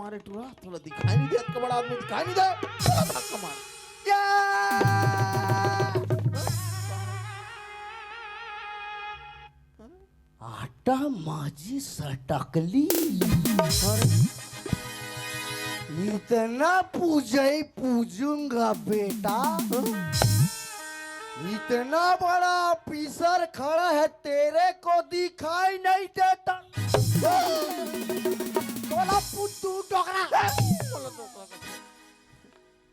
मारे टूरा थोड़ा दिखाई नहीं दे का बड़ा आदमी दिखाई नहीं दे थोड़ा धक्का मार आटा माझी सटकली इतना पूजई पूजूंगा बेटा इतना बड़ा ऑफिसर खड़ा है तेरे को दिखाई नहीं देता बोला पुत्तू टोकरा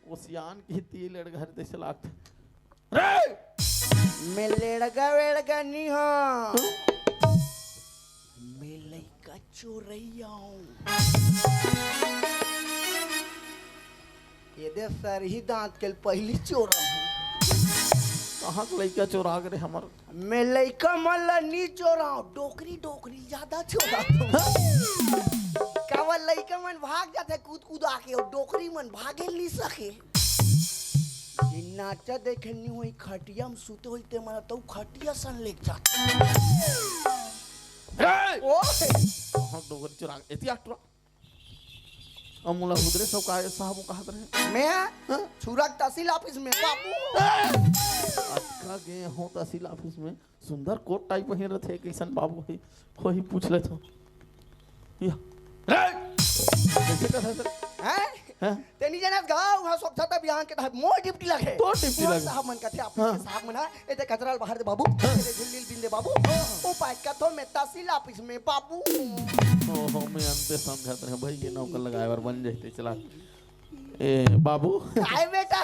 वो सियान की ती लड़का घर से लागत मैं लड़का वेड़का नहीं हूँ मैं लड़का चोरैया हूँ ये दे सर ही दांत के पहली चोरा कहाँ के लड़का चोरा करे हमार मैं लड़का मल्ला नहीं चोरा डोकरी डोकरी ज्यादा चोरा कावा लड़का मन भाग जाते कूद कूद आके और डोकरी मन भागे नहीं सके नाचा देखे नहीं हुई खटिया में सुते हुई ते मरा तो खटिया सन लेके जाते ओए कहाँ डोकरी चोरा एती आटरा अमूला हुदरे सब का साहब कहत रहे मैं छुरा तहसील ऑफिस में बाबू अच्छा गए हो तहसील ऑफिस में सुंदर कोट टाइप पहिन रहे कैसन बाबू है वही पूछ ले तो या कैसे का सर हैं तेनी जनस गांव हा स्वच्छता अभियान के तहत मोर डिप्टी लगे तो डिप्टी लगे साहब मन कहते ऑफिस के साहब मना एते कचरा बाहर दे बाबू एते झिल्ली बिंदे बाबू ओ पाइक का तो मैं तहसील ऑफिस में बाबू ओहो मैं अंते समझत रहे भाई ये नौकर लगाए और बन जाते चला ए बाबू काय बेटा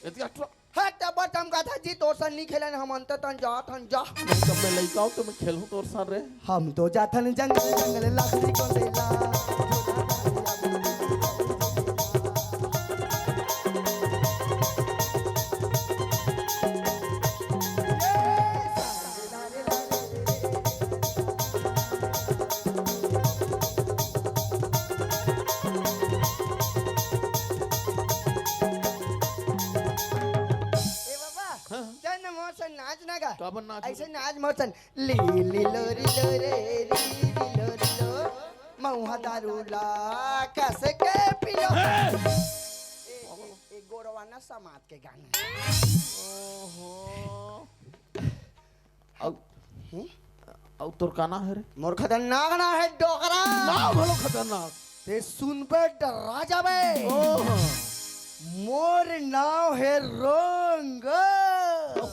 एती आटरा हां तब हम कहा जी तोर सन नहीं खेलन हम अंत तन जा जब मैं लइका हूं तो मैं खेलूं तोर साथ रे हम तो जाथन जंगल जंगल लकड़ी को देला काबन नाच ऐसे नाच मोचन ली ली लो री लो रे री लो री लो मऊहा दारूला कैसे के पियो एक गोरवाना समाज के गाने ओहो औ तोर काना है रे मोर खतरनाक ना है डोकरा ना भलो खतरनाक ते सुन पे डरा जाबे ओहो मोर नाव है रोंग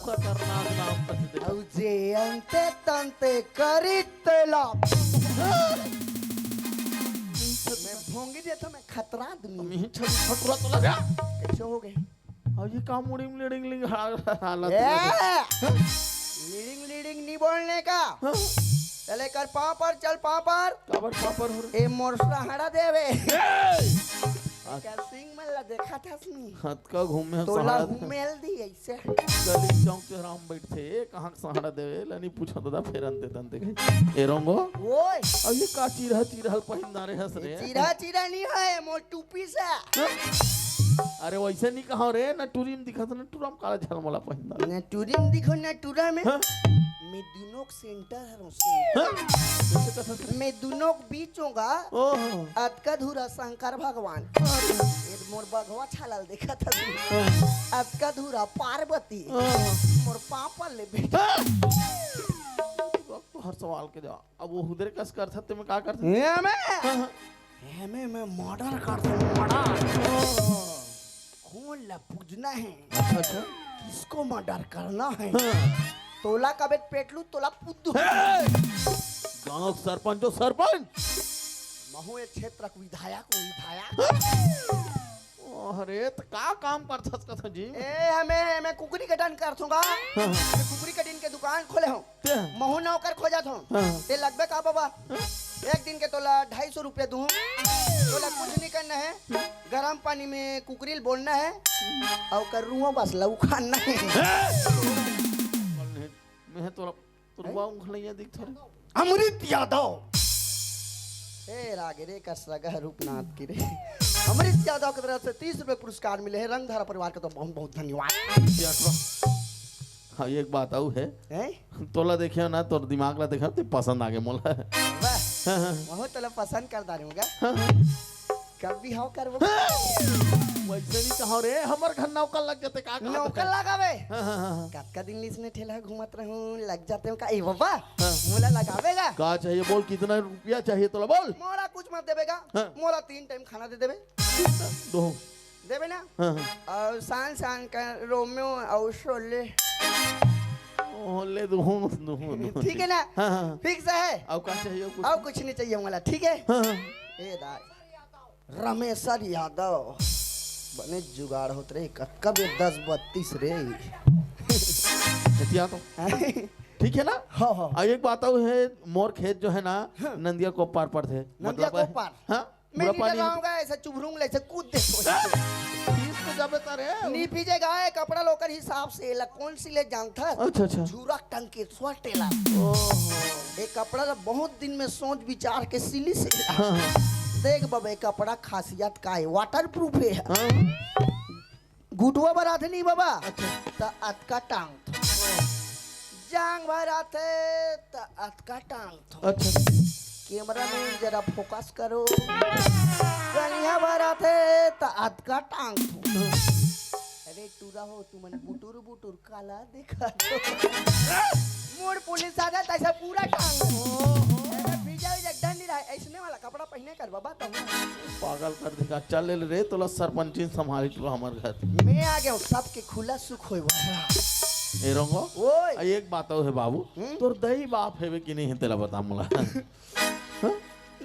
खतरनाक नाम कहते औ जे अंते तंते करितला मैं भोंगी देता मैं खतरा दूंगी मी छल फटरा तो लगा कैसे हो गए अब ये काम मुड़िंग लिडिंग लिंग हालत लीडिंग नहीं बोलने का चले कर पाँव पर चल पाँव पर काबर पापर हो ए मोरसा हड़ा देवे क्या सिंह मल्ला देखा था सुनी हाथ का घूमे तोला सहारा घूमेल दी ऐसे गली चौक पे राम बैठे कहां सहारा देवे लनी पूछो दादा फेर अंते तंते के ए रोंगो ओए अब ये का चिरहल पहिंदा रे हंस रे चिरा नहीं है मोर टूपी से अरे वैसे नहीं कहो रे ना टूरिम दिखा ना टूरम काला झलमला पहिंदा न टूरिम दिखो न टूरा में मैं दोनों सेंटर है मैं दोनों बीच होगा ओहो अतका धूरा शंकर भगवान मोर बघवा छालल देखा था अतका धूरा पार्वती मोर पापा ले बेटा तो हर सवाल के जवाब अब वो हुदरे कस कर सकते मैं क्या कर सकते मैं मर्डर करता हूँ मर्डर कौन ला पूजना है अच्छा किसको मर्डर करना है तोला का बेट पेटलू तोला पुद्दू गांव सरपंच जो सरपंच महू एक क्षेत्र विधायक अरे तो का काम कर सकता जी ए हमें कुकरी कटन कर दूंगा कुकरी कटिन के दुकान खोले हूँ महू नौकर खोजत हूँ ते लगबे का बाबा एक दिन के तोला 250 रुपया दूँ तोला कुछ नहीं करना है गरम पानी में कुकरील बोलना है और कर रूह बस लऊ खाना है मैं तो तुरवा उंगलियां दिख थोड़े अमृत यादव ए रागे रे कसरगा रूपनाथ की रे अमृत यादव की तरफ से 30 रुपए पुरस्कार मिले हैं रंगधारा परिवार का तो बहुत बहुत धन्यवाद हाँ एक बात आऊ है तोला देखियो ना तो दिमाग ला देखा तो पसंद आ गया मोला वाह हाँ, हाँ, वहो तोला पसंद कर दारूंगा हाँ, हाँ। कब भी हाव करबो वैसे नहीं कहो रे हमर घर नौकर लग जाते का नौकर लगावे हाँ, हाँ, हाँ, कतका दिन लिसने ठेला घुमत रहूं लग जाते हो का ए बाबा हाँ। मोला लगावेगा का चाहिए बोल कितना रुपया चाहिए तोला बोल मोला कुछ मत देवेगा हाँ। मोला 3 टाइम खाना दे देवे दो देवे ना हाँ, हाँ। और शान शान का रोमियो और शोले ले दो ठीक है ना हाँ, हाँ। फिक्स है और का चाहिए कुछ और कुछ नहीं चाहिए मोला ठीक है हाँ, हाँ। ए दाई रमेशर यादव बने जुगाड़ होत रे कब 10-32 रे हथिया तो ठीक है ना हाँ हाँ और एक बात और है मोर खेत जो है ना नंदिया को पार पर थे नंदिया को पार? हाँ मैं पूरा नहीं लगाऊंगा ऐसा चुभरूंगा ऐसे कूद दे फीस को जब तारे नी पीजे गाय कपड़ा लोकर हिसाब से ला कौन सी ले जानता अच्छा अच्छा झूरा टंग के स्वटेला ओहो एक कपड़ा ला बहुत दिन में सोच विचार के सिली से हाँ, हाँ, देख बाबा कपड़ा खासियत का है वाटर प्रूफ है हाँ। गुटवा बरात नहीं बाबा अच्छा तो अतका टांग जांग भरात है तो अतका टांग अच्छा कैमरा में जरा फोकस करो कन्या भरात है तो अतका टांग अरे टूरा हो तुमन बुटुर बुटुर काला देखा मोड़ पुलिस आ जाता ऐसा पूरा टांग डंडी रहा ऐसने वाला कपड़ा पहने कर बाबा तुम पागल कर देगा चल ले रे तोला सरपंची संभाली तो हमार घर मैं आ गया सबके खुला सुख होए ए रंगो ओए एक बात और है बाबू तोर दही बाप है कि नहीं है तेरा बता मुला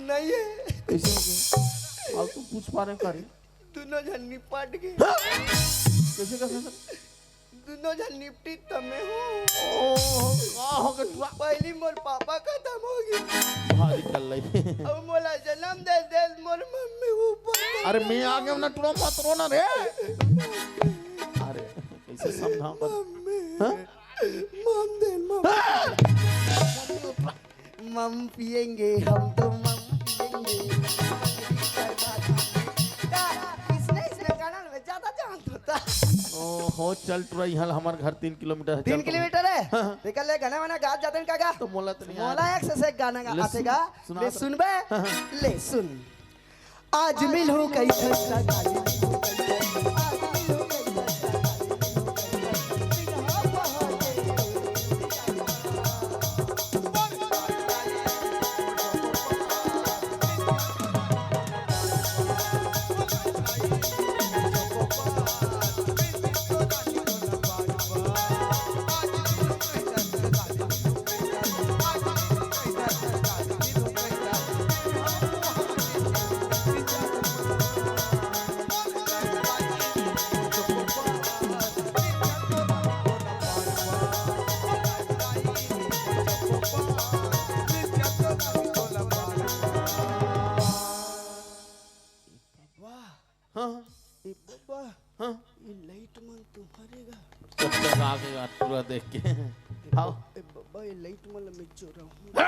नहीं है कैसे हो गया और तू पूछ पा रहे करे दोनों जन निपट गए कैसे कैसे दोनों जन निपटी तमे हो ओ का हो गया पहली मोर पापा खत्म हो गई भारी चल रही अब मोला जन्म दे मोर मम्मी ऊपर अरे मैं आ गया ना तुरंत मत रोना रे अरे कैसे समझाऊं कर हाँ? मम दे मम पिएंगे हम तो मम पिएंगे इसने गाना में ज्यादा जानता था ओ हो चल तुरा यहाँ हमार घर 3 किलोमीटर है 3 किलोमीटर है हाँ। निकल ले गाना वाना गा जाते का गा तो मोला तो नहीं मोला एक से एक गाना गा ले आते गा सुना ले तो। सुन बे ले सुन आज मिल हो कई खस्ता गाली हाँ ए बाबा हाँ ये लाइट मन तुम्हारे गा कब तक आ गया पूरा देख के हाँ ए बाबा ये लाइट मन में चोरा हूं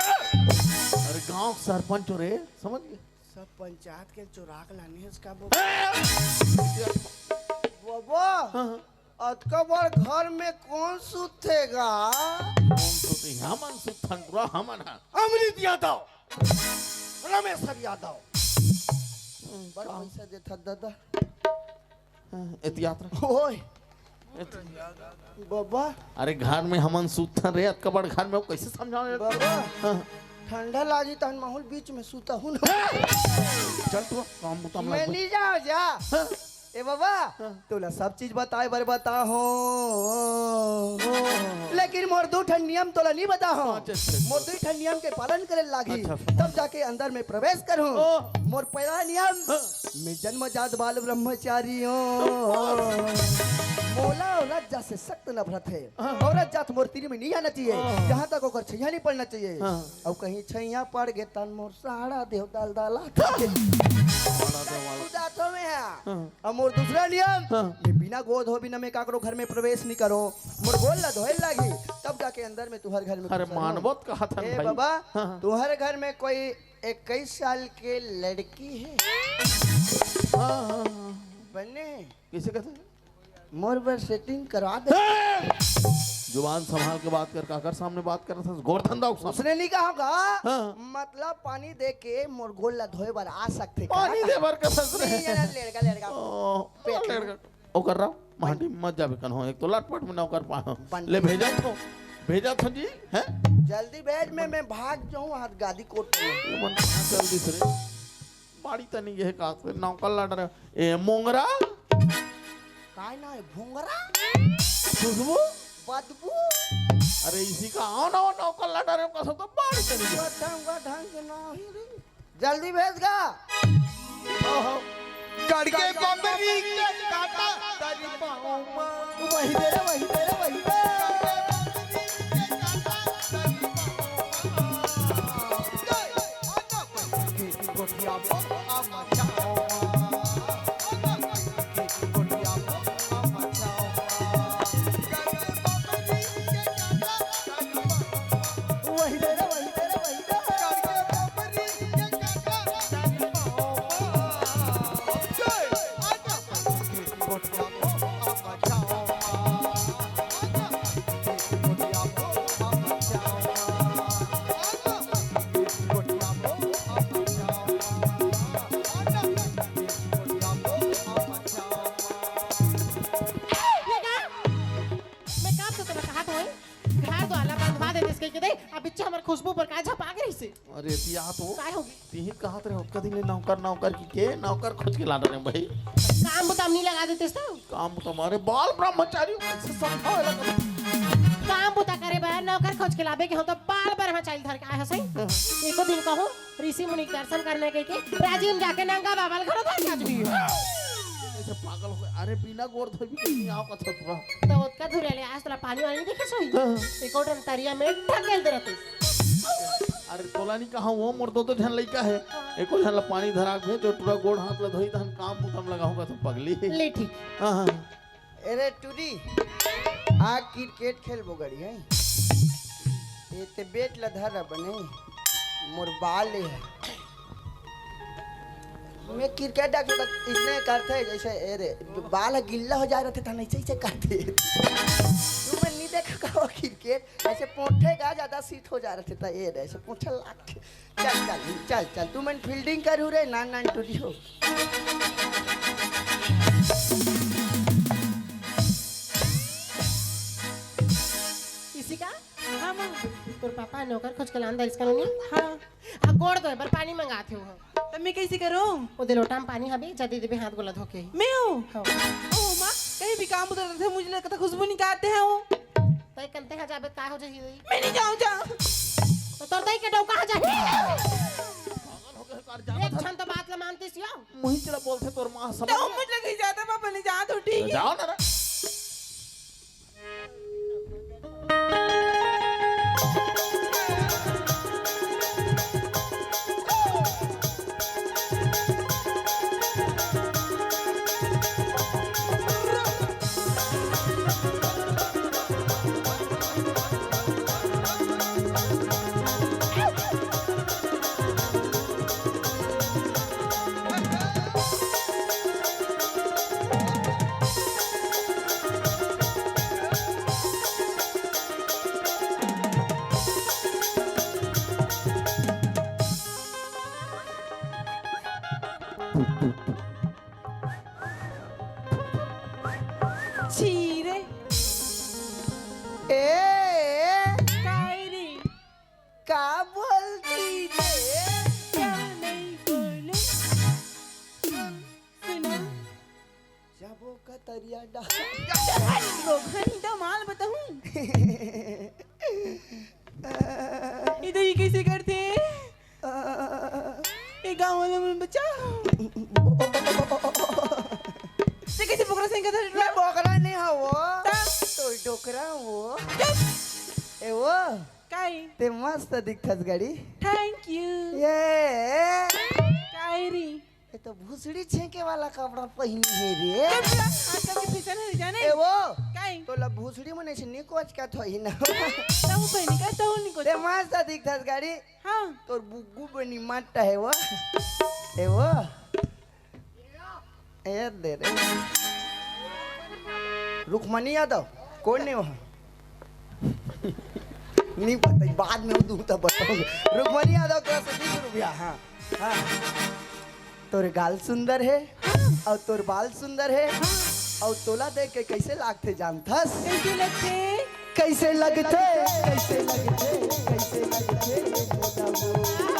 अरे गांव सरपंच हो रे समझ गए सब पंचायत के चोरा के लाने हैं इसका बाबा बाबा हाँ अतका बड़ घर में कौन सुतेगा कौन तो यहाँ मन सुथन पूरा हमन है अमृत यादव रमेशर यादव बड़ पैसा देता दादा यात्रा ओए बाबा अरे घर में हमन सुथन रे अतका बड़ घर में वो कैसे समझाओ बाबा ठंडा लागी तहन माहौल बीच में सूता हूं ना चल तू काम बता मैं नहीं जाओ जा ए बाबा तोला सब चीज बताए बर बता हो लेकिन मोर दो ठन नियम तोला नहीं बता हो मोर दो ठन नियम के पालन करे लागी तब जाके अंदर में प्रवेश करूं मोर पहला नियम मैं जन्मजात बाल ब्रह्मचारी हूं मोला औरत जात से सख्त नफरत है औरत जात मोर तीर में नहीं आना चाहिए जहाँ तक ओकर छैया नहीं पड़ना चाहिए और कहीं छैया पड़ गए तन मोर सहारा देव दाल दाला में है और मोर दूसरा नियम मैं बिना गोद हो बिना मैं काकरो घर में प्रवेश नहीं करो मोर बोल ला धोल लागी तब जाके अंदर में तुहर घर में अरे मानवत कहा था ए भाई बाबा तुहर घर में कोई 21 साल के लड़की है बने कैसे कहते मोर पर सेटिंग करवा दे जुबान संभाल के बात कर, काकर सामने बात कर रहा था, गोवर्धन दाऊ सामने। उसने नहीं कहा होगा हाँ। मतलब पानी दे के मोर गोल ला धोए बार आ सकते का? पानी दे बार का सस रहे नहीं, यार, लड़का ओ कर रहा माटी मत जाबे कन हो, एक तो लटपट में नौकर पा बंटी। ले भेजा था जी हैं। जल्दी बैठ मैं भाग जाऊं हाथ गादी कोट में। मन जल्दी से रे बाड़ी तनी ये का नौकर लड़ रहे ए मोंगरा काय ना है भोंगरा खुशबू बदबू। अरे इसी का आओ ना नौकर लड़ रहे का सब तो बाड़ी तनी ढंग के ना ही रे। जल्दी भेज गा। हो करके बम्बरी के काटा तेरी पाँव वही दे रे वही दे रे वही दे। गोटिया आमा चाओ गोटिया आमा चाओ वही दे रे वही दे रे वही दे। करके बम्बरी के काटा तेरी पाँव गोटिया आमा चाओ गोटिया आमा चाओ खुशबू पर का झपा गई से। अरे तिया तो काय होगी तीही कहत रहे कदी ले नौकर की के नौकर खोज के ला रहे भाई। काम बुताम नहीं लगा देते तो काम तुम्हारे बाल ब्रह्मचारी कैसे समझावे लगा। काम बुता करे बा नौकर खोज के लाबे के हम तो बाल ब्रह्मचारी धर के आए हसई। एको दिन कहो ऋषि मुनि के दर्शन करने के राजीव जाके नंगा बाबा घर धर के आजबी ऐसे पागल हो गए। अरे बिना गोर धोई भी नहीं आओ का छतवा तो ओतका धुरे ले आज तोला पानी वाली देखे सोई एको टन तरिया में ढकेल दे रहते। अरे तोला नहीं कहा वो मोर दो झन लइका है एको झन ला पानी धरा के जो टूरा गोड़ हाथ ला धोई धन काम मुतम लगाऊंगा तो पगली ले ठीक। हां हां अरे टूडी आ क्रिकेट खेल बोगड़ी है ये ते बेट ला धर बने मोर बाल है। मैं क्रिकेट इसने करते है जैसे अरे बाल गिल्ला हो जा रहे थे नहीं ऐसे करते। तू मैं नहीं देखा का क्रिकेट ऐसे पोंठे का ज्यादा सीट हो जा रहे थे ये ऐसे पोंठा लाख। चल चल चल चल तू मैं फील्डिंग करू रे नान टूटी हो। इसी का हां मां तोर पापा नौकर खोज के लांदा इसका नहीं हां आ गोड़ दो पर पानी मंगाते हो तो मैं कैसे करूं? ओ दे लोटा में पानी हबे जदी देबे हाथ गोला धोके मैं हूं हां ओ मां कहीं भी काम उतर थे मुझे लगता खुशबू निकालते हैं वो। तय कंते हा जाबे का हो जाई मैं नहीं जाऊं जा तो तोर दई के डौ कहां जाई पागल हो गए कार जाना एक था क्षण तो बात ला मानतीस यो मुही चला बोलते तोर मां समझ तो मुझे लग जाता पापा ने जा तो ठीक है। जाओ ना रे। चीरे ए कायरी का बोलती रे क्या नहीं बोले सुना जबो का तरिया डा रोहन तो माल बताऊं इधर ये कैसे करते हैं? ये गाँव वालों में बच्चा ते कैसे पोकरा सिंह का मैं बोकरा नहीं हा वो ता? तो डोकरा वो ए वो काय ते मस्त दिखत गाडी थैंक यू ये कायरी ये तो भूसड़ी छेके वाला कपड़ा पहनी है रे आजकल के फैशन है जाने ए वो काय तो ला भूसड़ी मने से निकोच का थई ना ताऊ पहनी का ताऊ निको ते मस्त दिखत गाडी हाँ तोर बुग्गू बनी माटा है वो ए वो ए दे रे रुकमणी यादव कौन नहीं वहाँ नहीं पता बाद में दूँ तब बताऊंगा। रुक्मणी यादव तो 20 रुपया। हाँ हाँ तोर गाल सुंदर है और तोर बाल सुंदर है और तोला देख के कैसे लागते जानथस? कैसे लगते कैसे लगते कैसे लगते कैसे लगते ये मोटा वो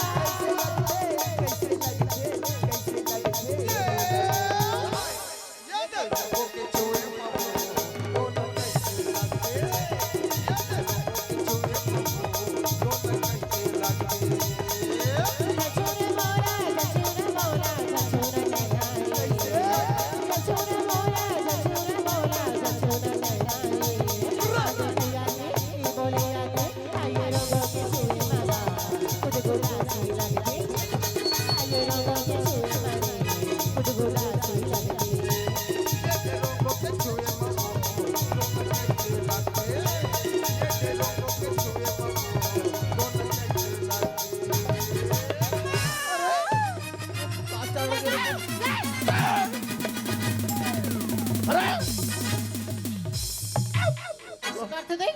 कैसे लगते कैसे लगते कैसे लगते ये देखो के चोए बाबू दोनों कैसे लगते ये देखो के चोए बाबू दोनों कैसे लगते छछूर मोरा छछूर मोला छछूर नैनाई छछूर मोरा छछूर मोला छछूर नैनाई बोलिया ने बोलिया ने आये रंगों के छूए मामा कुछ गुलासी लगते आये रंगों के छूए मामे कुछ गुलासी लगते ये लोगों के चोए बाबू दोनों कैसे लगते ये लोगों के चोए बाबू दोनों कैसे लगते करते दे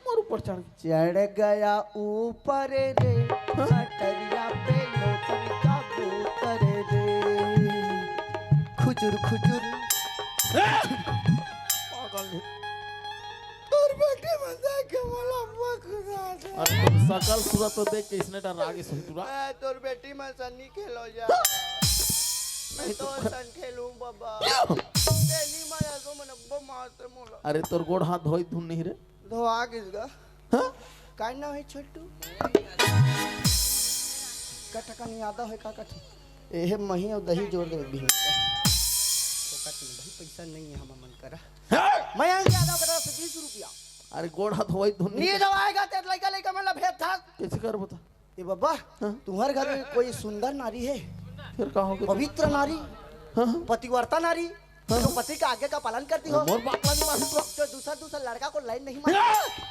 मोर ऊपर चढ़ गई। चढ़ गया ऊपर रे अटरिया पे लोटन का भूतर रे खुजुर खुजुर पागल है। और बेटे बंदा के बोला मखना दे अरे तुम सकल सूरत तो देख के इसने डर आगे सही तुरा। मैं तोर बेटी में सन्नी खेलो जा मैं तो सन खेलूं बाबा तेनी माया तो मन अब मारते मोला अरे तोर गोड़ हाथ धोई धुन नहीं रे। धोआ किसका हाँ? काय ना है छोटू कट का नहीं आता है का कट एहे मही और दही जोड़ दे भी तो कट में भाई पैसा नहीं है हम मन करा हाँ? मैं यहाँ ज्यादा करा 20 रुपया अरे गोड़ हाथ धोई धुन नहीं दवाएगा तेरे लड़का लड़का मतलब भेद था कैसे कर बता। ए बाबा हाँ? तुम्हारे घर में कोई सुंदर नारी है फिर कहा होगा पवित्र नारी हाँ? पतिव्रता नारी जो पति का आगे का पालन करती हो मोर बापला नहीं मासी तो जो दूसरा लड़का को लाइन नहीं मारती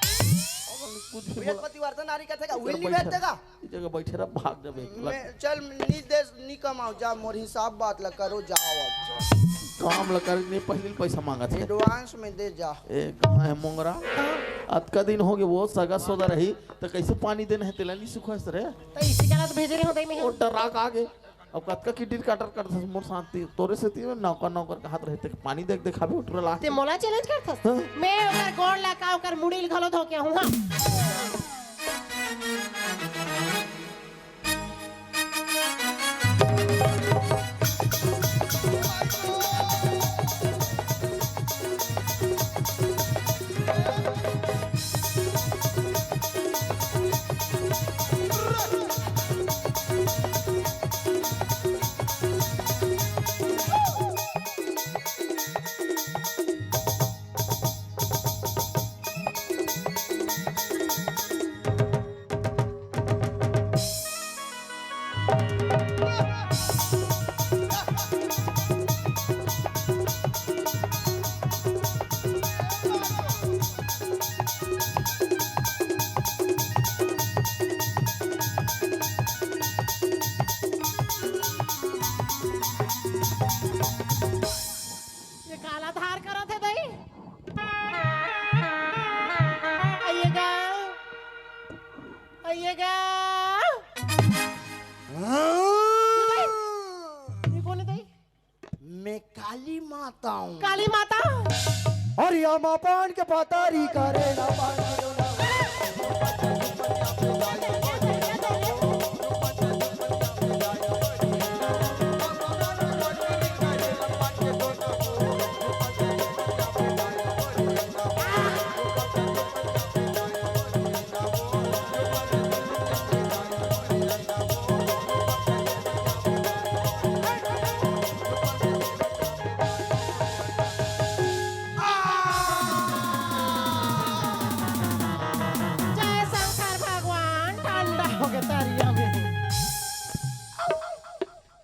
कुछ भी भेद बोला। पतिव्रता नारी का थे विल नहीं बैठा- भेज देगा इस जगह बैठे रह भाग जब एक लग। मैं चल नी देश नी कमाओ जा मोर हिसाब बात ला करो जाओ अब काम लगा ने पहले पैसा मांगा थे। एडवांस में दे जा ए कहाँ है मोंगरा? आज का दिन हो गया वो सगा सौदा रही तो कैसे पानी देना है तेला नहीं सुखा रे। तो इसी कारण भेज रहे हो दई में और डरा का आगे अब कतका की डील काटर कर मोर शांति तोरे से ती नौकर नौकर का हाथ रहते पानी देख देखाबे उठरा ला ते मोला चैलेंज करथस मैं ओकर गोड़ लगा ओकर मुड़ील घलो धो के हूं हां ये काला धार करत है दई आइएगा आइएगा ये कौन है दई मैं काली माता हूँ काली माता और यह मापान के पातारी करे ना पानी ना जय शंकर भगवान ठंडा हो गया तारिया में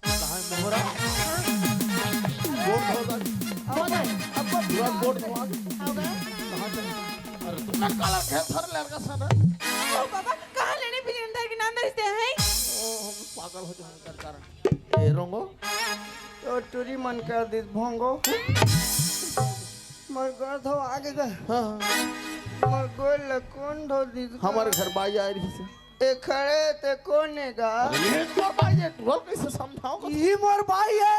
कहाँ है मोहरा? गोड़ धो दे। हो गए अब पूरा गोड़ धोआ दे। हो गए कहाँ चल? अरे तुमने काला खेल थर लड़का सारा। ओ बाबा कहाँ लेने फिर अंदर के नाम दर्जते हैं ओ हम पागल हो जाएंगे कर कारण। ए रोंगो तो टूरी मन कर दी भोंगो मन कर दो आगे का हाँ मोर गोल कौन धो दी हमारे घर बाई आ रही से ए खड़े ते कोने गा ये मोर बाई है तू कैसे समझाओ को ये मोर भाई है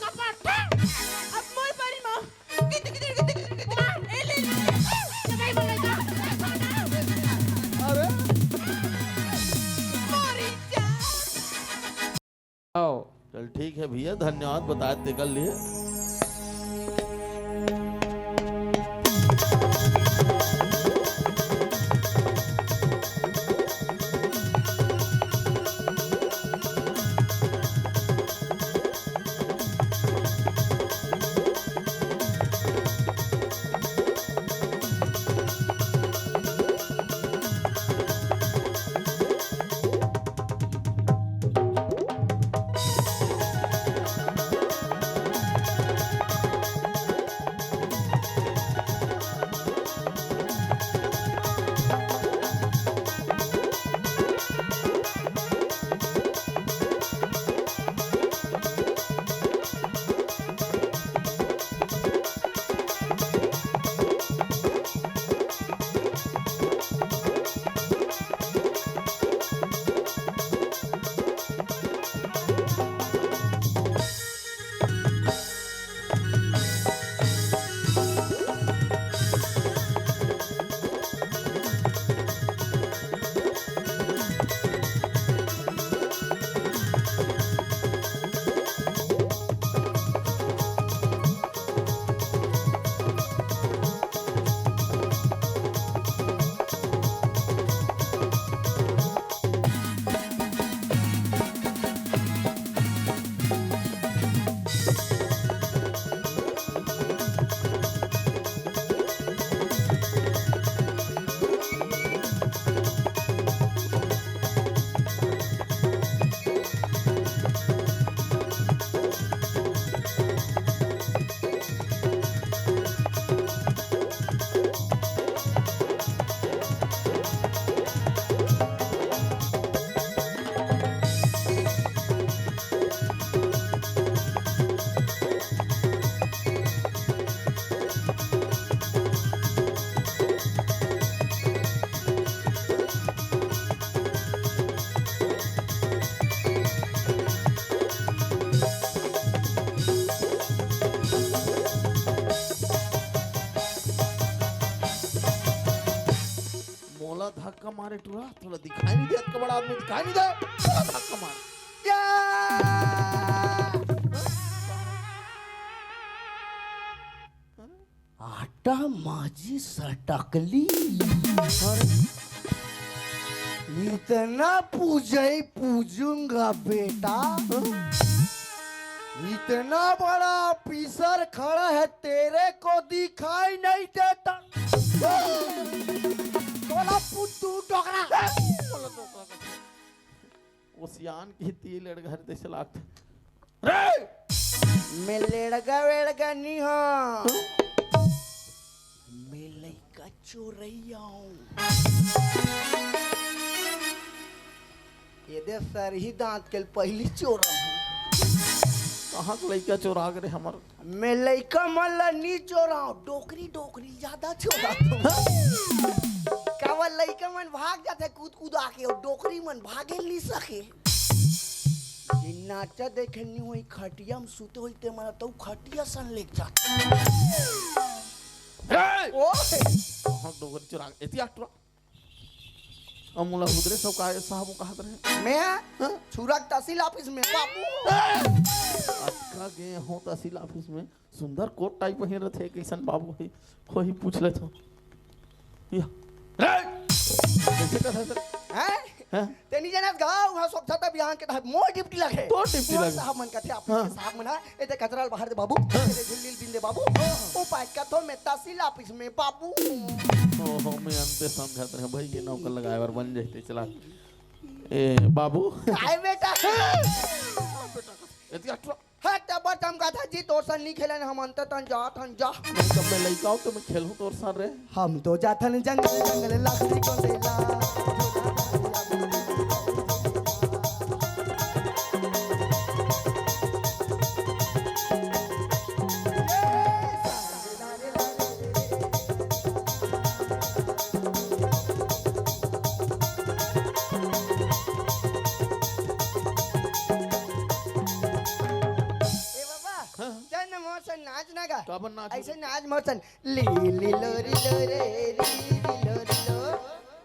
अब मोर पारी मां कित कित कित कित ए ले नहीं बोलेगा अरे मोरी जा आओ चल ठीक है भैया धन्यवाद बताए ते कर लिए मोला धक्का मारे टूरा थोड़ा दिखाई नहीं दे इतना बड़ा आदमी दिखाई नहीं दे मोला धक्का मारे आटा माजी सटकली इतना पूजूंगा बेटा इतना बड़ा ऑफिसर खड़ा है तेरे को दिखाई नहीं देता बोला पुत्तू डोकरा ओसियान की ती लड़घर दे चलाक रे मैं लड़का वेड़का नहीं हूँ मैं लड़का चोरैया हूँ ये दे सर ही दांत के पहली चोरा हूँ कहाँ के लड़का चोरा करे हमार मैं लड़का मल्ला नहीं चोरा हूँ डोकरी डोकरी ज्यादा चोरा कावल लड़का मन भाग जाते कूद कूद आके और डोकरी मन भागे नहीं सके ये नाचा देखे नहीं हुई खटिया में सुते हुई ते मना तो खटिया सन लेक जाते ओए कहाँ डोगर चोरा एती आटरा अमूला हुदरे सब का साहब कहत रहे मैं छुरा तहसील ऑफिस में बाबू अक्का गए हो तहसील ऑफिस में सुंदर कोट टाइप पहिन रहे कैसन बाबू है वही पूछ ले तो या कैसे कहता है सर हैं तेनी जना गाँव वहाँ सब छता बिहान के तहत मोर डिप्टी लगे तो डिप्टी लगे। साहब मन कथे ऑफिस के साहब मन ए ते कचराल बाहर दे बाबू ए झिल्ली बिंदे बाबू ओ पाइक का तो मैं तहसील ऑफिस में बाबू ओहो मैं अंते समझत रहे भाई ये नौकर लगाए बार बन जाते चला ए बाबू काय बेटा एती आटरा हट जबर चमका था जी तोर सन नहीं खेलन हम अंत तन जा मैं कब मैं लइका हूं तो मैं खेलूं तोर साथ रे। हम तो जाथन जंगल जंगल लकड़ी को लेला नाच ना गा काबर नाच ऐसे नाच मोचन ली ली लो री लो रे री लो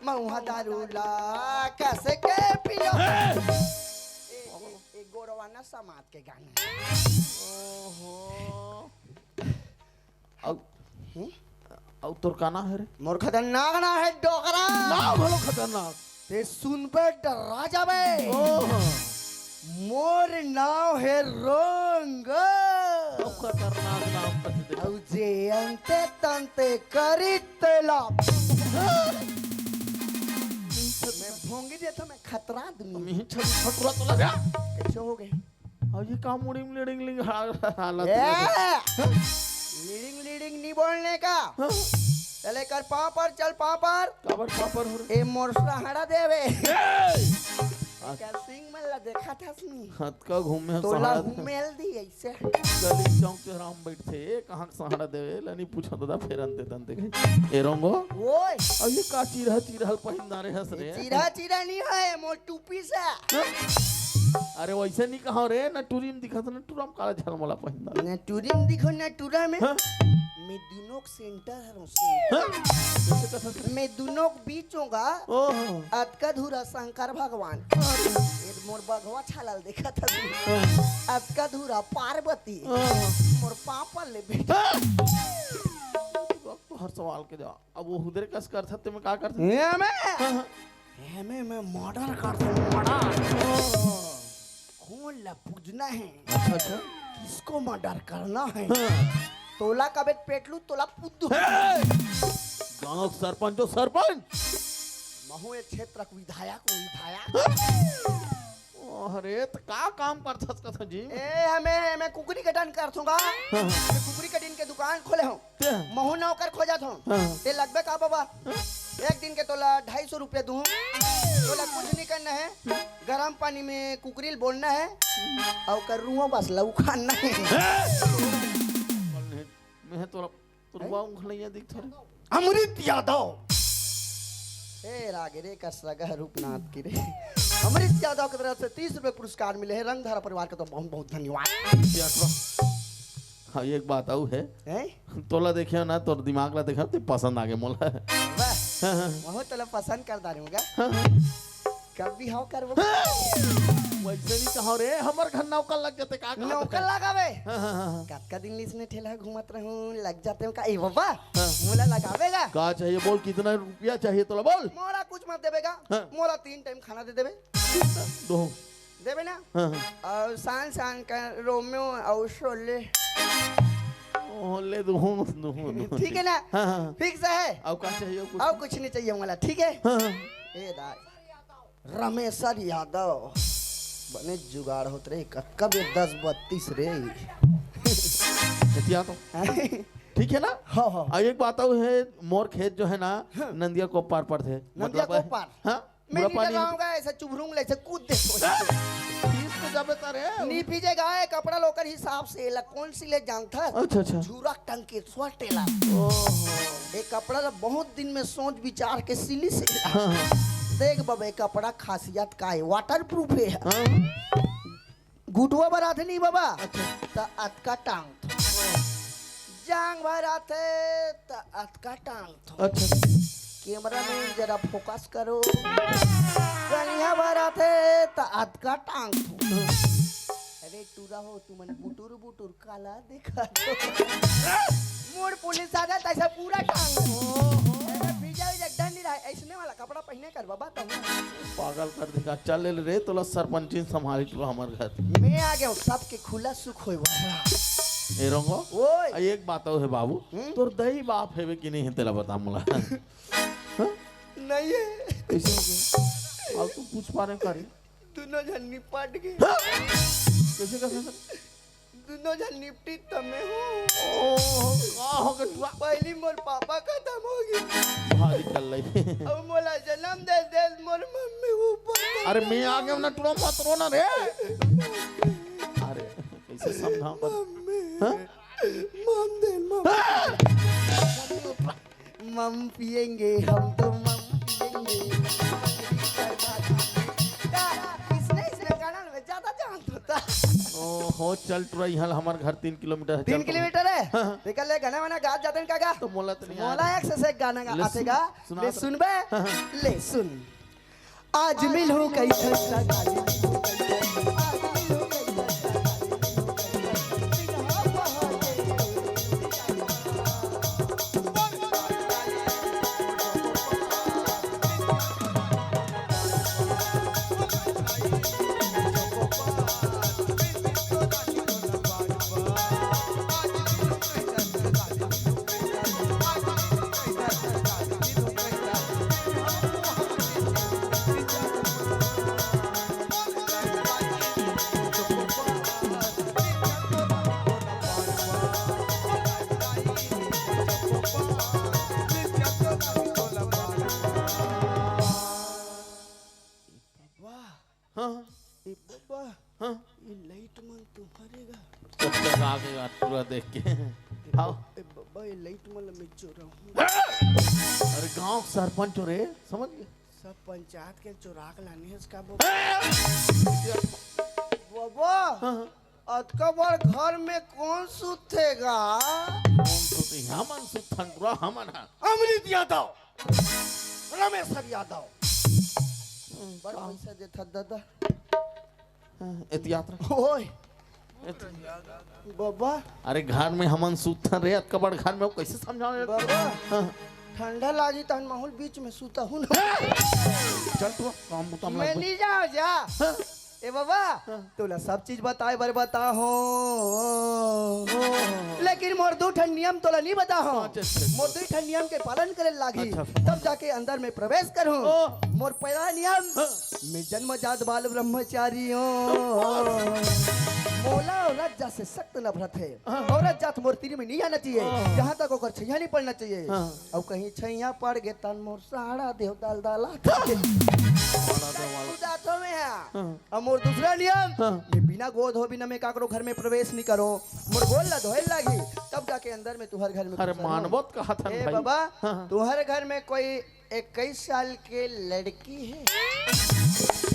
मऊहा दारूला कैसे के पिलो एक गोरवाना समाज के गाने ओहो अब तोर काना है रे? मोर खतरनाक ना है डोकरा ना भलो खतरनाक ते सुन पे डरा जाबे ओह मोर नाव है रोंग अब खतरनाक नाम पर दे। औ जे अंते तंते करितला मैं भोंगी दे तो मैं खतरा दूंगी मी छली फटुरा तो लगा कैसे हो गए अब ये काम मुड़ी में लिडिंग हालत लीडिंग नहीं बोलने का चले कर पाँव पर चल पाँव पर काबर पापर हो रे? ए मोरसा हड़ा देवे क्या सिंह में ला देखा था सुनी हाथ का घूमे तोला सहारा हुमेल दी ऐसे गली चौक पे राम बैठे कहां के सहारा देवे लनी पूछो दादा फेर अंते तंते के ए रोंगो ओए अब ये का चिरहल पहिंदा रे हंस रे। चीरा नहीं है मोर टूपी से अरे वैसे नहीं कहो रे न टूरिम दिखत न टूरम काला झलमला पहिंदा न टूरिम दिखो न टूरा में मैं दोनों सेंटर है मैं दोनों बीच होगा ओह अतका धूरा शंकर भगवान ये मोर बघवा छालल देखा था अतका धूरा पार्वती मोर पापा ले बेटा तो हर सवाल के जा अब वो हुदरे कस कर सकते में का कर सकते मैं मर्डर करता हूँ मर्डर कौन ला पूजना है अच्छा किसको मर्डर करना है तोला का बेट पेटलू तोला पुद्दू गांव सरपंच जो सरपंच महू एक क्षेत्र विधायक अरे तो का काम कर सकत जी ए हमें कुकरी कटन कर दूंगा कुकरी कटिन के दुकान खोले हूँ महू नौकर खोजत हूँ ते लगबे का बाबा एक दिन के तोला 250 रुपया दूँ तोला कुछ नहीं करना है गरम पानी में कुकरी बोलना है और कर रूहो बस लऊ खाना है मैं तोरा तुरवा उंगलियां दिख थोड़े अमृत यादव ए रागरे का सगा रूपनाथ की रे अमृत यादव की तरफ से 30 रुपए पुरस्कार मिले हैं रंगधारा परिवार का तो बहुत बहुत धन्यवाद। हाँ एक बात आऊ है हैं तोला देखियो ना तोर दिमाग ला देखा ते पसंद आगे मोला वाह बहुत तोला पसंद कर दारूंगा कभी हां करबो वैसे नहीं कहो रे हमर घर नौकर लग जाते का नौकर लगावे कतका दिन इसने ठेला घुमत रहूं लग जाते हो का ए बाबा मोला लगावेगा का चाहिए बोल कितना रुपया चाहिए तोला बोल मोला कुछ मत देवेगा मोला 3 टाइम खाना दे देवे दो देवे ना और शान का रोमियो और शोले ले दो ठीक है ना फिक्स है अब का चाहिए कुछ और कुछ नहीं चाहिए मला ठीक है ए दा रमेशर यादव बने जुगाड़ होत रे कब 10-32 रे हथिया तो ठीक है ना हाँ हाँ अब एक बात आऊ है मोर खेत जो है ना नंदिया को पार पर थे नंदिया को पार हाँ मैं पूरा नहीं लगाऊंगा ऐसा चुभरूंग ले ऐसे कूद दे फीस तो जब तारे नी पीजेगा है कपड़ा लोकर हिसाब से ला कौन सी ले जानता अच्छा अच्छा झूरा टंके टेला ओहो एक कपड़ा बहुत दिन में सोच विचार के सिली से देख बबे कपड़ा खासियत का है वाटर प्रूफ है गुटवा बरात नहीं बाबा तो अतका टांग जांग भराते तो अतका टांग अच्छा कैमरा में जरा फोकस करो कनिया भराते तो अतका टांग अरे टूरा हो तू मन बुटुर बुटुर काला देखा मोड़ पुलिस आ जाता ऐसा पूरा टांग ऐसने वाला कपड़ा पहने कर बाबा तुम पागल कर देगा चल ले रे तोला सरपंची संभाली तो हमर घर मैं आ गया हूँ सबके खुला सुख होए ए रंगो ओए एक बात है बाबू तोर दही बाप है कि नहीं है तेरा बता मुला नहीं है कैसे हो गया अब तू पूछ पा रहे करी दोनों जन निपट गए कैसे कैसे दोनों जन निपटी तमे हो ओ का हो गया पहली मोर पापा खत्म हो गई भारी चल रही अब मोला जन्म दे मोर मम्मी ऊपर अरे मैं आ गया ना टुड़ा मत रोना रे अरे कैसे समझाऊं पर हाँ? मम दे मम पिएंगे हम तो मम पिएंगे इसने गाना में ज्यादा जानता था ओ हो चल टुरा यहाँ हमारे घर 3 किलोमीटर है 3 किलोमीटर है हाँ। निकल ले गाना वाना गा जाते हैं काका तो मोला तो नहीं मोला एक से एक गाना गा ले आते गा सुना ले तो। सुन बे ले सुन आज मिल हो कई खस्ता गाली मिल हो कई खस्ता, आज मिल हो कई खस्ता गाली मिल हो कई हाँ ए बाबा हाँ ये लाइट मन तुम्हारे गा कब तक आ गया टुरा देख के आओ ए बाबा ये लाइट मन में चोरा हूं अरे गांव सरपंच हो रे समझ गए सब पंचायत के चोरा के लाने हैं इसका बाबा बाबा हाँ अतका बड़ घर में कौन सुतेगा कौन तो ते हमन सुथन टुरा हमन है अमृत यादव रमेश यादव बड़ा पैसा देता दादा यात्रा ओए बाबा अरे घर में हमन सुथन रे अतका बड़ घर में वो कैसे समझाओ बाबा हाँ ठंडा लागी तहन माहौल बीच में सूता हूं चल तू काम बुतम मैं लग नहीं जाओ जा हाँ। ए बाबा तोला सब चीज बताए बर बता हो लेकिन मोर दू ठन नियम तोला नहीं बता हो अच्छा। मोर दू ठन नियम के पालन करे लागी अच्छा। तब जाके अंदर में प्रवेश करूं ओ। मोर पहला नियम हाँ। मैं जन्मजात बाल ब्रह्मचारी हूं मोला औरत जात से सख्त नफरत है हाँ। औरत जात मोर तीर में नहीं आना चाहिए जहाँ तक ओकर छैया नहीं पड़ना चाहिए हाँ। और कहीं छैया पड़ गए तन मोर साड़ा देव दाल दाला जातो में है और मोर दूसरा नियम हाँ। मैं बिना गोद हो बिना मैं काकरो घर में प्रवेश नहीं करो मोर गोल ला धोए लागी तब जाके अंदर में तुहर घर में अरे घुसरो। मानवत कहा था ए भाई बाबा हाँ। तुहर घर में कोई 21 साल के लड़की है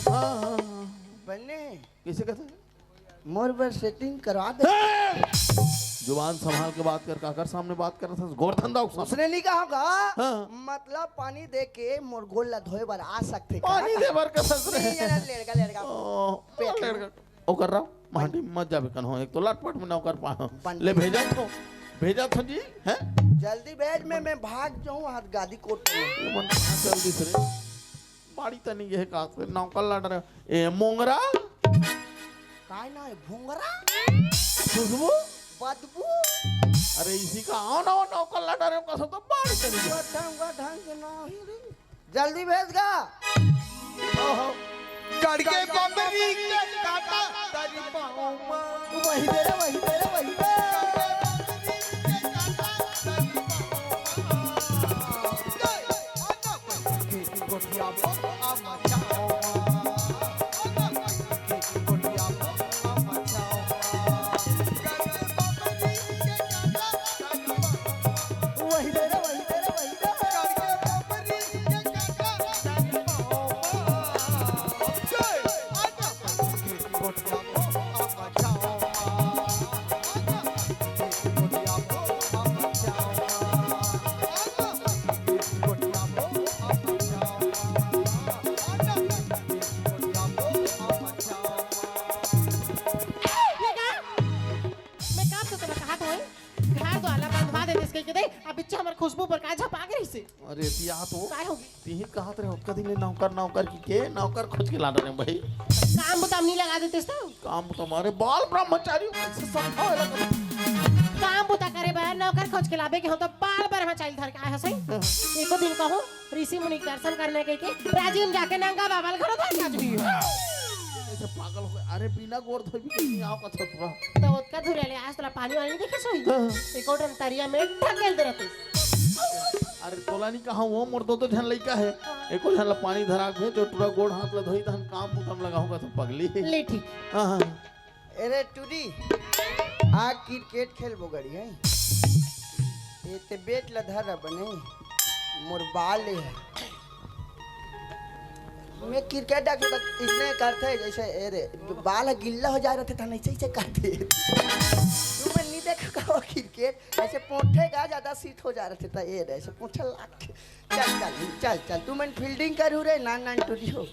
हाँ, हाँ, हाँ। बने कैसे कहते मोर बर सेटिंग करवा दे जुबान संभाल के बात कर काकर सामने बात कर रहा था गोरधन दाऊ साहब उसने नहीं कहा हाँ। मतलब पानी दे के मोर गोल ला धोए बर आ सकते पानी दे बर का सस रे लड़का लड़का ओ पेट में। लड़का ओ कर रहा मांडी मत जाबे कन हो एक तो लटपट में नौकर पा बंटी। ले भेजा था जी हैं जल्दी बैठ में मैं भाग जाऊं हाथ गादी कोट में ये मन कहाँ जल्दी से रे बाड़ी तनी ये का से नौकर लड़ रहे ए मोंगरा काय ना है भोंगरा खुशबू बदबू अरे इसी का आओ ना नौकर लड़ रहे का सब तो बाड़ी तनी के ढंग के ना ही रे जल्दी भेज गा ओहो करके बमरी के काटा तरी पाऊमा वही दे रे वही दे रे वही दे गोठिया बो आ मचाओ गोठिया बो आ मचाओ करके बमरी के काटा तरी पाऊमा वही दे रे वही दे रे वही दे करके बमरी के काटा तरी पाऊमा जय आजा गोठिया बो आ मचाओ गोठिया बो आ मचाओ गोठिया बो आ मैं काम से तुम्हें कहा था घर तो आला बंधवा दे इसके के दे अब बिच्चा हमर खुशबू पर का झपा गई से अरे तिया तो काय होगी तीही कहत रहे कदी ले नौकर की के नौकर खोज के ला रहे भाई काम बुताम नहीं लगा देते तो काम तुम्हारे बाल ब्रह्मचारी कैसे समझाओ लगा काम बुता करे बा नौकर खोज के लाबे के हम तो बाल बार चाहिए धर के आए हसई एको दिन कहो ऋषि मुनि के दर्शन करने के राजीव जाके नंगा बाबा घर धर के आज भी कैसे पागल हो गए अरे बिना गोड़ धोई भी नहीं आओ का छतुरा तो ओतका धुरेले आज तोला पानी वाली नहीं देखे सोई एक और तरिया में ढकेल दे रहते अरे तोला नहीं कहा वो मोर दो तो झन लइका है एको झन ला पानी धरा के जो टूरा गोड़ हाथ ला धोई तहन काम मुतम लगाऊंगा तो पगली ले ठीक हां हां अरे टूडी आ क्रिकेट खेलबो गड़ी है ये ते बेट ला धर बने मोर बाल है मैं क्रिकेट देखो तो इसने करते हैं जैसे अरे बाल गिल्ला हो जा रहे थे तो नहीं ऐसे करते तू मैं नहीं देखा का क्रिकेट ऐसे पोंठे का ज्यादा सीट हो जा रहे थे तो ये ऐसे पोंठे लाग चल चल चल चल तू मैं फील्डिंग करू रे नान नान टूटी हो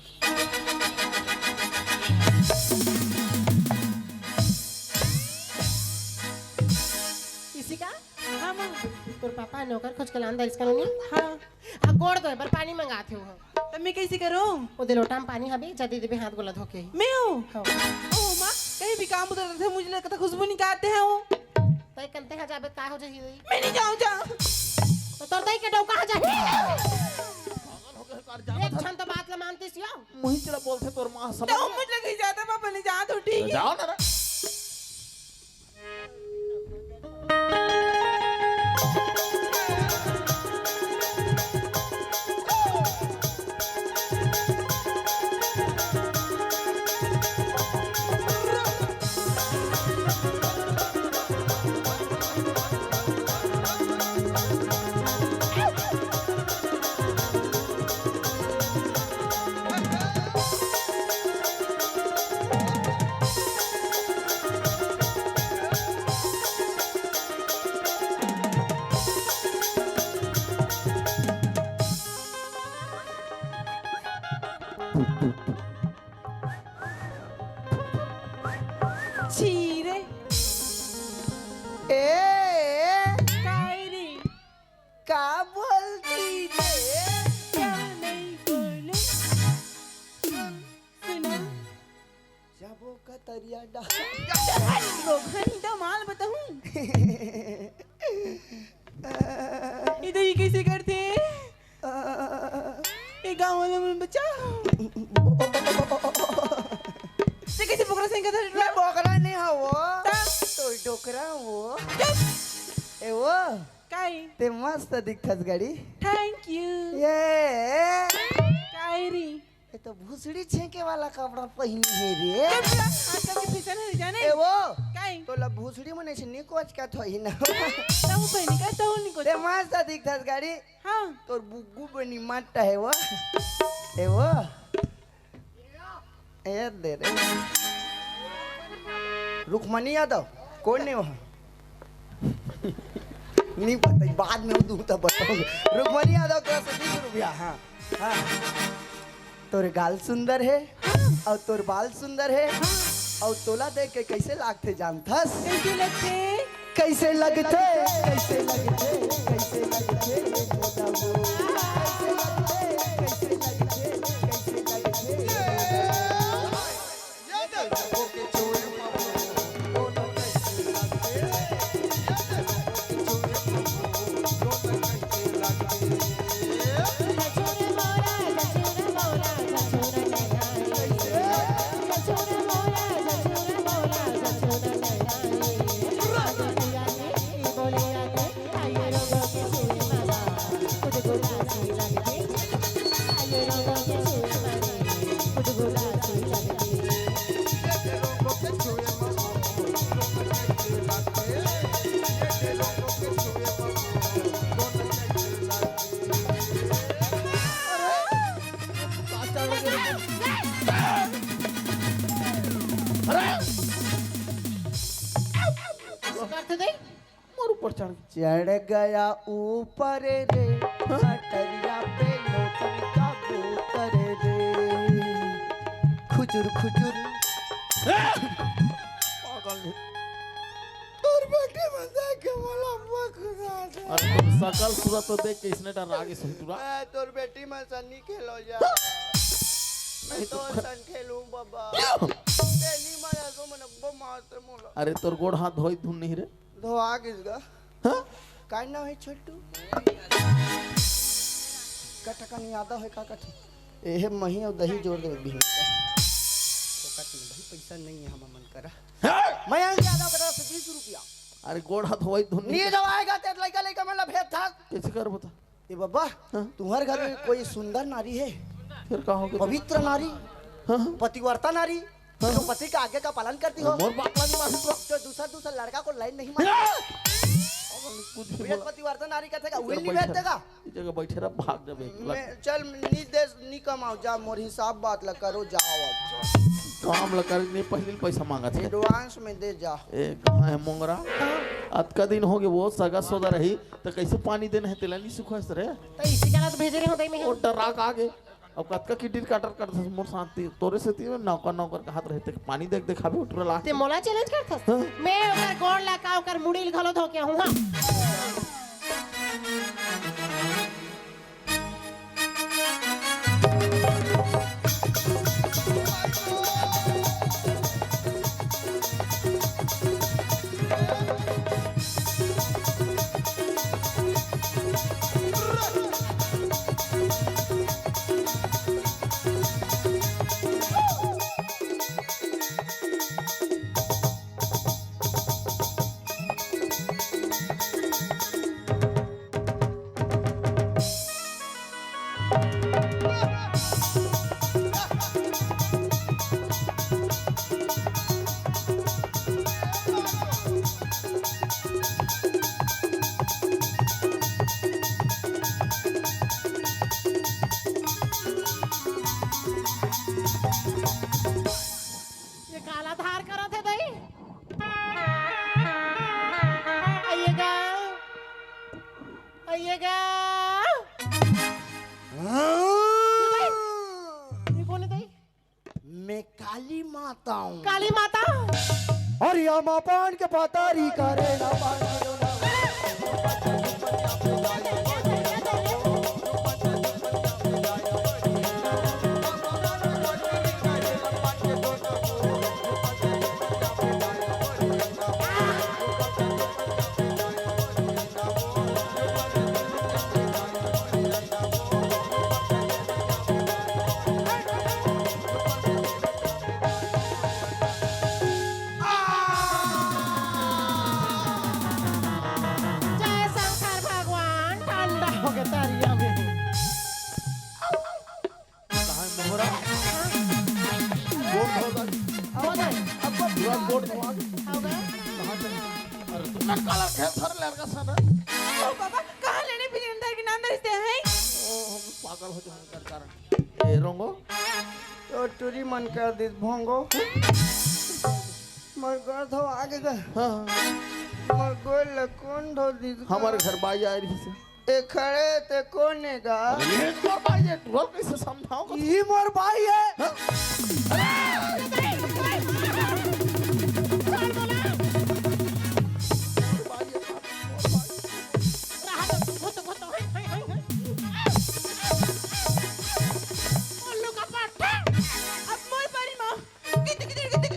इसी का हाँ माँ तोर पापा नौकर खोज के लांदा इसका नहीं हाँ आ गोड़ दो पर पानी मंगाते हो तब मैं कैसे करूँ ओ दे लोटा में पानी हबे जदी देबे हाथ गोला धोके मैं हूँ हाँ ओ माँ कहीं भी काम उतर थे मुझे लगता खुशबू निकालते हैं वो तय कंते का जाबे का हो जाई मैं नहीं जाऊँ जा तो तोर दई के डौ कहां जाही पागल हो गए कार जाना एक क्षण तो बात ला मानती सियो मुही चला बोलते तोर मां समझ तो मुझे लगी जाता पापा ने जा तो ठीक है जाओ ना रे। चीरे ए कायरी का बोलती रे क्या नहीं बोलूं सुनो जाबो का तरिया डा रोहन तो माल बताऊं इधर ये कैसे करते हैं ये गाँव वालों में बच्चा ते कैसे पोकरा से कर मैं बोकरा नहीं हो वो ता तो डोकरा वो चुप ए वो काई ते मस्त दिखत गड़ी थैंक यू ये कायरी ये तो भूसड़ी छेके वाला कपड़ा पहनी है रे आजकल के फैशन है जाने ए वो काई तो ला भूसड़ी मने से निकोच का थोई ना ताऊ पहनी का ताऊ निको ते मस्त दिखत गड़ी हाँ तोर बुग्गू बनी माटा है वो ए वो ए दे रे रुकमणी यादव कौन है वहाँ नहीं पता बाद में दूँ तो बताऊंगा रुकमणी यादव तो 20 रुपया हाँ हाँ तोर गाल सुंदर है और तोर बाल सुंदर है और तोला देख के कैसे लागते जानथस कैसे लगते कैसे लगते कैसे लगते कैसे लगते बताओ कैसे लगते कैसे लगते कैसे लगते छछुर मोरा छछुर मोरा छछुर नैनाई बोले आते आये रोगो के छुए मामा कुछ गुलासी लगती आये रोगो के छुए मामा कुछ गुलासी लगती करते दे मोर ऊपर चढ़ चढ़ गया ऊपर रे कटरिया पे लोटन का भूतर रे खुजुर खुजुर पागल है और बेटे मजा के वाला मखना अरे तुम सकल सूरत तो देख के इसने डर आगे सुन तुरा मैं तोर बेटी में सन्नी खेलो जा मैं तो सन खेलूं बाबा तेनी मारा तो मन बो मारते मोला अरे तोर गोड़ हाथ धोई धुन नहीं रे धो आ किसका हाँ काय ना है छोटू कटका नहीं आता है का कट ए मही और दही जोड़ दे भी तो कट पैसा नहीं है हम मन करा हे! मैं यहाँ ज्यादा करा से 20 रुपया अरे गोड़ हाथ होई धुन नहीं जब आएगा ते लड़का लड़का मतलब भेद था कैसे कर बता ये बाबा हाँ? तुम्हारे घर में कोई सुंदर नारी है फिर का हो गया पवित्र नारी हाँ पतिव्रता नारी जो पति का आगे का पालन करती हो मोर बापला नहीं मासी तो जो दूसरा लड़का को लाइन नहीं मारती कुछ भी भेद बोला पतिव्रता नारी कहते इधर नहीं बैठा- भेज देगा इस जगह बैठे रहा भाग जब एक मैं चल नी देश नी कमाओ जा मोर हिसाब बात ला करो जाओ अब काम लगा नहीं पहले पैसा मांगा थे एडवांस में दे जा ए कहाँ है मोंगरा आज का दिन हो गया वो सगा सौदा रही तो कैसे पानी देना है तेला नहीं सुखा रे तो इसी का तो भेज रही हूँ मैं और डरा का आगे अब कतका की डील काटर कर मोर शांति तोरे से ती नौकर का हाथ रहते पानी देख देखा भी उठ रहा ते मोला चैलेंज करथस मैं ओकर गोड़ लगा ओकर मुड़ील घलो धो के हूं ये काला धार करो थे दई आइएगा ये कौन है दई मैं काली माता हूँ काली माता और या मापान के पातारी करे ना पानी जय शंकर भगवान ठंडा हो गया तारिया में कहाँ है मोहरा गोड़ धो हो गए पूरा गोड़ धो आगे हो गए कहाँ चल अरे तुमने काला खेत थर लड़का साना ओ बाबा कहाँ लेने फिर अंदर के नाम दरते हैं ओ हम पागल हो जाएंगे कर कारण ए रोंगो तो टूरी मन कर दी भोंगो मर कर धो आगे गए हाँ मर गोल कौन धो दी हमारे घर बाई आ रही से ए खड़े ते कोने का ये तो बाई है तू कैसे समझाओ का ये मोर भाई है उल्लू का पट्टा अब मोर परी माँ कितने